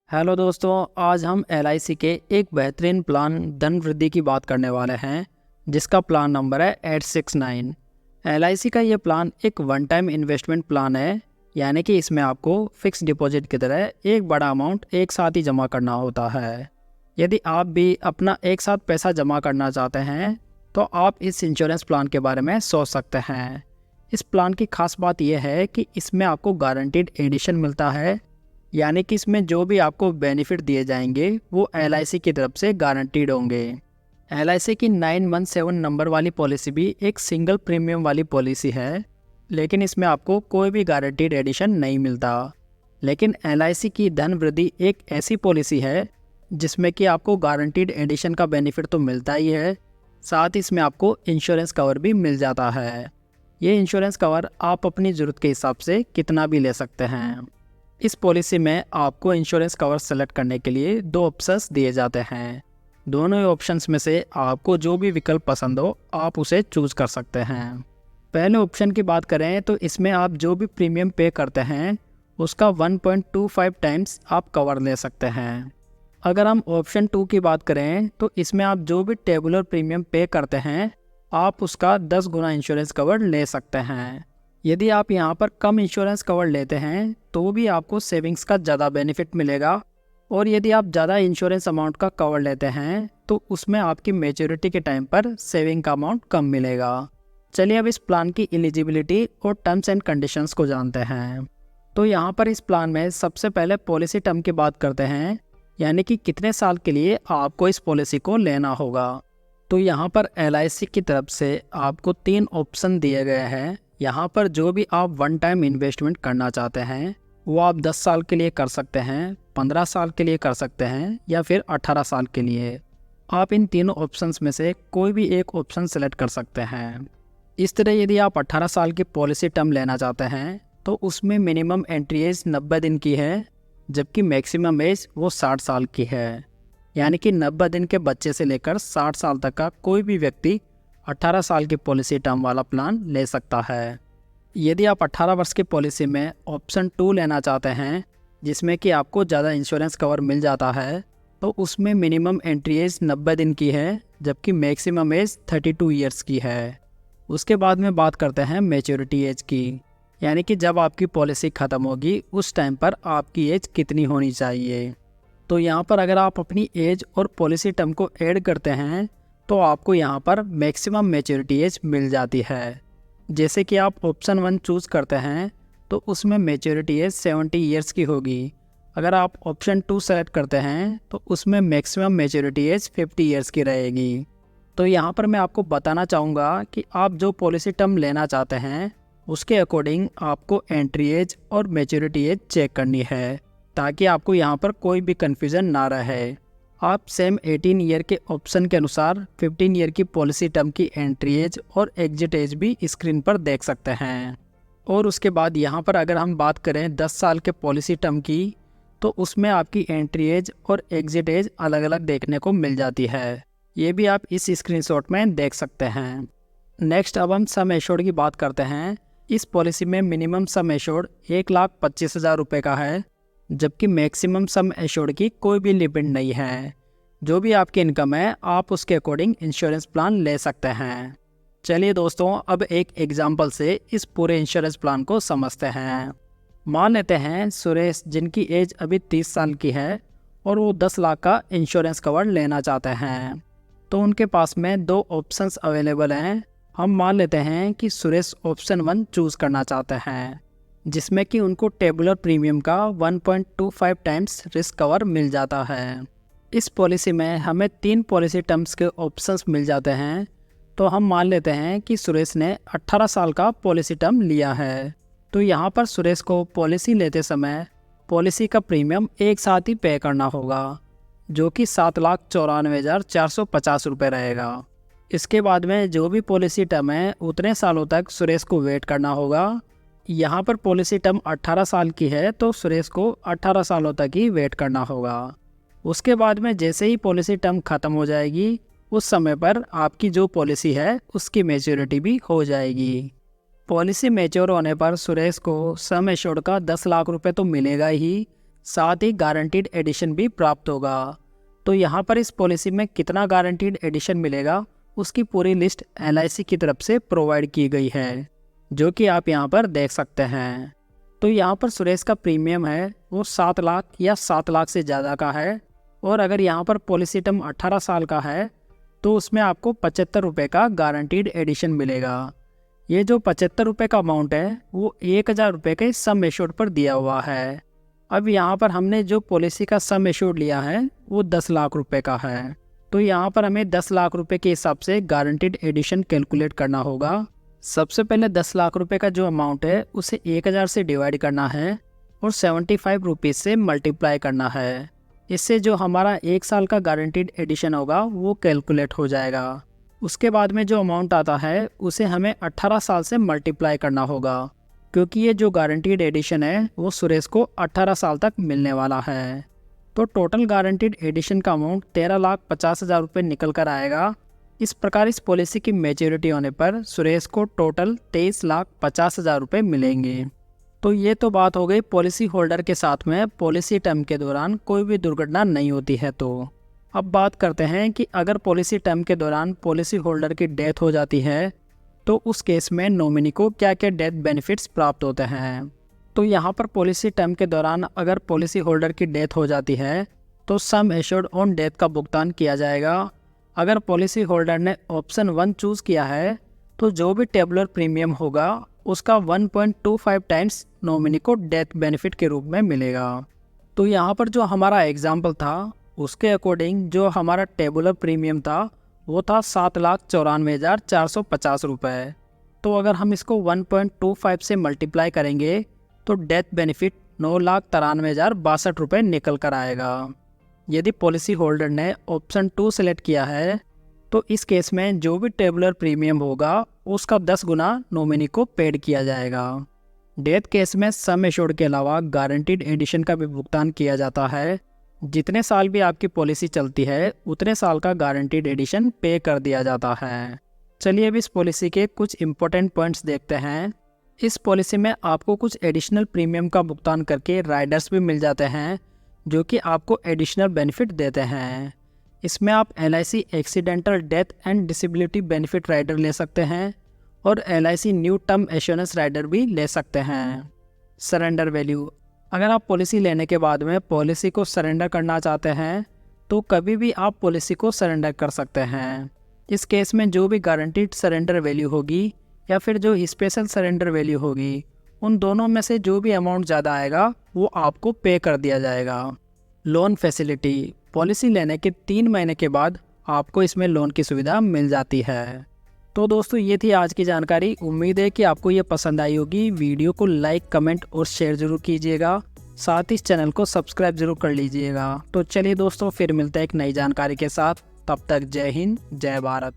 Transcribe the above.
Hello दोस्तों, आज हम एलआईसी के एक बेहतरीन प्लान धन वृद्धि की बात करने वाले हैं जिसका प्लान नंबर है 869। एलआईसी का ये प्लान एक वन टाइम इन्वेस्टमेंट प्लान है, यानी कि इसमें आपको फिक्स डिपॉजिट की तरह एक बड़ा अमाउंट एक साथ ही जमा करना होता है। यदि आप भी अपना एक साथ पैसा जमा करना चाहते हैं तो आप इस इंश्योरेंस प्लान के बारे में सोच सकते हैं। इस प्लान की खास बात यह है कि इसमें आपको गारंटीड एडिशन मिलता है, यानी कि इसमें जो भी आपको बेनिफिट दिए जाएंगे वो एलआईसी की तरफ से गारंटीड होंगे। एलआईसी की 917 नंबर वाली पॉलिसी भी एक सिंगल प्रीमियम वाली पॉलिसी है, लेकिन इसमें आपको कोई भी गारंटीड एडिशन नहीं मिलता। लेकिन एलआईसी की धन वृद्धि एक ऐसी पॉलिसी है जिसमें कि आपको गारंटीड एडिशन का बेनिफिट तो मिलता ही है, साथ ही इसमें आपको इंश्योरेंस कवर भी मिल जाता है। ये इंश्योरेंस कवर आप अपनी ज़रूरत के हिसाब से कितना भी ले सकते हैं। इस पॉलिसी में आपको इंश्योरेंस कवर सेलेक्ट करने के लिए दो ऑप्शंस दिए जाते हैं। दोनों ही ऑप्शंस में से आपको जो भी विकल्प पसंद हो आप उसे चूज कर सकते हैं। पहले ऑप्शन की बात करें तो इसमें आप जो भी प्रीमियम पे करते हैं उसका 1.25 टाइम्स आप कवर ले सकते हैं। अगर हम ऑप्शन 2 की बात करें तो इसमें आप जो भी टेबुलर प्रीमियम पे करते हैं आप उसका 10 गुना इंश्योरेंस कवर ले सकते हैं। यदि आप यहाँ पर कम इंश्योरेंस कवर लेते हैं तो भी आपको सेविंग्स का ज़्यादा बेनिफिट मिलेगा, और यदि आप ज़्यादा इंश्योरेंस अमाउंट का कवर लेते हैं तो उसमें आपकी मैच्योरिटी के टाइम पर सेविंग का अमाउंट कम मिलेगा। चलिए अब इस प्लान की एलिजिबिलिटी और टर्म्स एंड कंडीशंस को जानते हैं। तो यहाँ पर इस प्लान में सबसे पहले पॉलिसी टर्म की बात करते हैं, यानी कि कितने साल के लिए आपको इस पॉलिसी को लेना होगा। तो यहाँ पर एलआईसी की तरफ से आपको 3 ऑप्शन दिए गए हैं। यहाँ पर जो भी आप वन टाइम इन्वेस्टमेंट करना चाहते हैं वो आप 10 साल के लिए कर सकते हैं, 15 साल के लिए कर सकते हैं या फिर 18 साल के लिए। आप इन तीनों ऑप्शंस में से कोई भी एक ऑप्शन सेलेक्ट कर सकते हैं। इस तरह यदि आप 18 साल की पॉलिसी टर्म लेना चाहते हैं तो उसमें मिनिमम एंट्री एज 90 दिन की है, जबकि मैक्सिमम एज वो 60 साल की है। यानी कि 90 दिन के बच्चे से लेकर 60 साल तक का कोई भी व्यक्ति 18 साल की पॉलिसी टर्म वाला प्लान ले सकता है। यदि आप 18 वर्ष की पॉलिसी में ऑप्शन 2 लेना चाहते हैं जिसमें कि आपको ज़्यादा इंश्योरेंस कवर मिल जाता है, तो उसमें मिनिमम एंट्री एज 90 दिन की है, जबकि मैक्सिमम एज 32 ईयर्स की है। उसके बाद में बात करते हैं मैच्योरिटी एज की, यानी कि जब आपकी पॉलिसी ख़त्म होगी उस टाइम पर आपकी एज कितनी होनी चाहिए। तो यहाँ पर अगर आप अपनी एज और पॉलिसी टर्म को ऐड करते हैं तो आपको यहाँ पर मैक्सिमम मैच्योरिटी एज मिल जाती है। जैसे कि आप ऑप्शन 1 चूज़ करते हैं तो उसमें मैच्योरिटी एज 70 ईयर्स की होगी। अगर आप ऑप्शन 2 सेलेक्ट करते हैं तो उसमें मैक्सिमम मैच्योरिटी एज 50 ईयर्स की रहेगी। तो यहाँ पर मैं आपको बताना चाहूँगा कि आप जो पॉलिसी टर्म लेना चाहते हैं उसके अकॉर्डिंग आपको एंट्री एज और मैच्योरिटी एज चेक करनी है, ताकि आपको यहाँ पर कोई भी कन्फ्यूज़न ना रहे। आप सेम 18 ईयर के ऑप्शन के अनुसार 15 ईयर की पॉलिसी टर्म की एंट्री एज और एग्जिट एज भी स्क्रीन पर देख सकते हैं। और उसके बाद यहाँ पर अगर हम बात करें 10 साल के पॉलिसी टर्म की तो उसमें आपकी एंट्री एज और एग्जिट एज अलग अलग देखने को मिल जाती है। ये भी आप इस स्क्रीनशॉट में देख सकते हैं। नेक्स्ट अब हम सम एश्योर्ड की बात करते हैं। इस पॉलिसी में मिनिमम सम एश्योर्ड 1,25,000 रुपये का है, जबकि मैक्सिमम सम एश्योर्ड की कोई भी लिमिट नहीं है। जो भी आपकी इनकम है आप उसके अकॉर्डिंग इंश्योरेंस प्लान ले सकते हैं। चलिए दोस्तों, अब एक एग्जांपल से इस पूरे इंश्योरेंस प्लान को समझते हैं। मान लेते हैं सुरेश, जिनकी एज अभी 30 साल की है और वो 10 लाख का इंश्योरेंस कवर लेना चाहते हैं। तो उनके पास में 2 ऑप्शंस अवेलेबल हैं। हम मान लेते हैं कि सुरेश ऑप्शन 1 चूज़ करना चाहते हैं, जिसमें कि उनको टेबुलर प्रीमियम का 1.25 टाइम्स रिस्क कवर मिल जाता है। इस पॉलिसी में हमें 3 पॉलिसी टर्म्स के ऑप्शंस मिल जाते हैं। तो हम मान लेते हैं कि सुरेश ने 18 साल का पॉलिसी टर्म लिया है। तो यहाँ पर सुरेश को पॉलिसी लेते समय पॉलिसी का प्रीमियम एक साथ ही पे करना होगा, जो कि 7,94,450 रुपये रहेगा। इसके बाद में जो भी पॉलिसी टर्म है उतने सालों तक सुरेश को वेट करना होगा। यहाँ पर पॉलिसी टर्म 18 साल की है तो सुरेश को 18 सालों तक ही वेट करना होगा। उसके बाद में जैसे ही पॉलिसी टर्म ख़त्म हो जाएगी उस समय पर आपकी जो पॉलिसी है उसकी मैच्योरिटी भी हो जाएगी। पॉलिसी मैच्योर होने पर सुरेश को सम एश्योर्ड का 10 लाख रुपए तो मिलेगा ही, साथ ही गारंटीड एडिशन भी प्राप्त होगा। तो यहाँ पर इस पॉलिसी में कितना गारंटीड एडिशन मिलेगा उसकी पूरी लिस्ट LIC की तरफ से प्रोवाइड की गई है, जो कि आप यहाँ पर देख सकते हैं। तो यहाँ पर सुरेश का प्रीमियम है वो 7 लाख या 7 लाख से ज़्यादा का है, और अगर यहाँ पर पॉलिसी टर्म 18 साल का है तो उसमें आपको 75 रुपये का गारंटीड एडिशन मिलेगा। ये जो 75 रुपये का अमाउंट है वो 1000 रुपये के सम एश्योर्ड पर दिया हुआ है। अब यहाँ पर हमने जो पॉलिसी का सम एश्योर्ड लिया है वो 10 लाख रुपये का है, तो यहाँ पर हमें 10 लाख रुपये के हिसाब से गारंटीड एडिशन कैलकुलेट करना होगा। सबसे पहले 10 लाख रुपये का जो अमाउंट है उसे 1000 से डिवाइड करना है और 75 रुपीज़ से मल्टीप्लाई करना है। इससे जो हमारा 1 साल का गारंटीड एडिशन होगा वो कैलकुलेट हो जाएगा। उसके बाद में जो अमाउंट आता है उसे हमें 18 साल से मल्टीप्लाई करना होगा, क्योंकि ये जो गारंटीड एडिशन है वो सुरेश को 18 साल तक मिलने वाला है। तो टोटल गारंटीड एडिशन का अमाउंट 13,50,000 रुपये निकल कर आएगा। इस प्रकार इस पॉलिसी की मैच्योरिटी होने पर सुरेश को टोटल 23,50,000 रुपये मिलेंगे। तो ये तो बात हो गई पॉलिसी होल्डर के साथ में पॉलिसी टर्म के दौरान कोई भी दुर्घटना नहीं होती है। तो अब बात करते हैं कि अगर पॉलिसी टर्म के दौरान पॉलिसी होल्डर की डेथ हो जाती है तो उस केस में नॉमिनी को क्या क्या डेथ बेनिफिट्स प्राप्त होते हैं। तो यहाँ पर पॉलिसी टर्म के दौरान अगर पॉलिसी होल्डर की डेथ हो जाती है तो सम एश्योर्ड ऑन डेथ का भुगतान किया जाएगा। अगर पॉलिसी होल्डर ने ऑप्शन 1 चूज़ किया है तो जो भी टेबुलर प्रीमियम होगा उसका 1.25 टाइम्स नॉमिनी को डेथ बेनिफिट के रूप में मिलेगा। तो यहाँ पर जो हमारा एग्जाम्पल था उसके अकॉर्डिंग जो हमारा टेबुलर प्रीमियम था वो था 7,94,450 रुपये। तो अगर हम इसको 1.25 से मल्टीप्लाई करेंगे तो डेथ बेनिफिट 9,93,062 रुपये निकल कर आएगा। यदि पॉलिसी होल्डर ने ऑप्शन 2 सेलेक्ट किया है तो इस केस में जो भी टेबुलर प्रीमियम होगा उसका 10 गुना नॉमिनी को पेड किया जाएगा। डेथ केस में सम एश्योर्ड के अलावा गारंटीड एडिशन का भी भुगतान किया जाता है। जितने साल भी आपकी पॉलिसी चलती है उतने साल का गारंटीड एडिशन पे कर दिया जाता है। चलिए अब इस पॉलिसी के कुछ इंपॉर्टेंट पॉइंट्स देखते हैं। इस पॉलिसी में आपको कुछ एडिशनल प्रीमियम का भुगतान करके राइडर्स भी मिल जाते हैं जो कि आपको एडिशनल बेनिफिट देते हैं। इसमें आप LIC accidental death and disability benefit rider ले सकते हैं और LIC new term assurance rider भी ले सकते हैं। सरेंडर वैल्यू, अगर आप पॉलिसी लेने के बाद में पॉलिसी को सरेंडर करना चाहते हैं तो कभी भी आप पॉलिसी को सरेंडर कर सकते हैं। इस केस में जो भी गारंटीड सरेंडर वैल्यू होगी या फिर जो स्पेशल सरेंडर वैल्यू होगी उन दोनों में से जो भी अमाउंट ज़्यादा आएगा वो आपको पे कर दिया जाएगा। लोन फैसिलिटी, पॉलिसी लेने के 3 महीने के बाद आपको इसमें लोन की सुविधा मिल जाती है। तो दोस्तों ये थी आज की जानकारी। उम्मीद है कि आपको ये पसंद आई होगी। वीडियो को लाइक, कमेंट और शेयर जरूर कीजिएगा। साथ ही इस चैनल को सब्सक्राइब जरूर कर लीजिएगा। तो चलिए दोस्तों फिर मिलते हैं एक नई जानकारी के साथ। तब तक जय हिंद, जय भारत।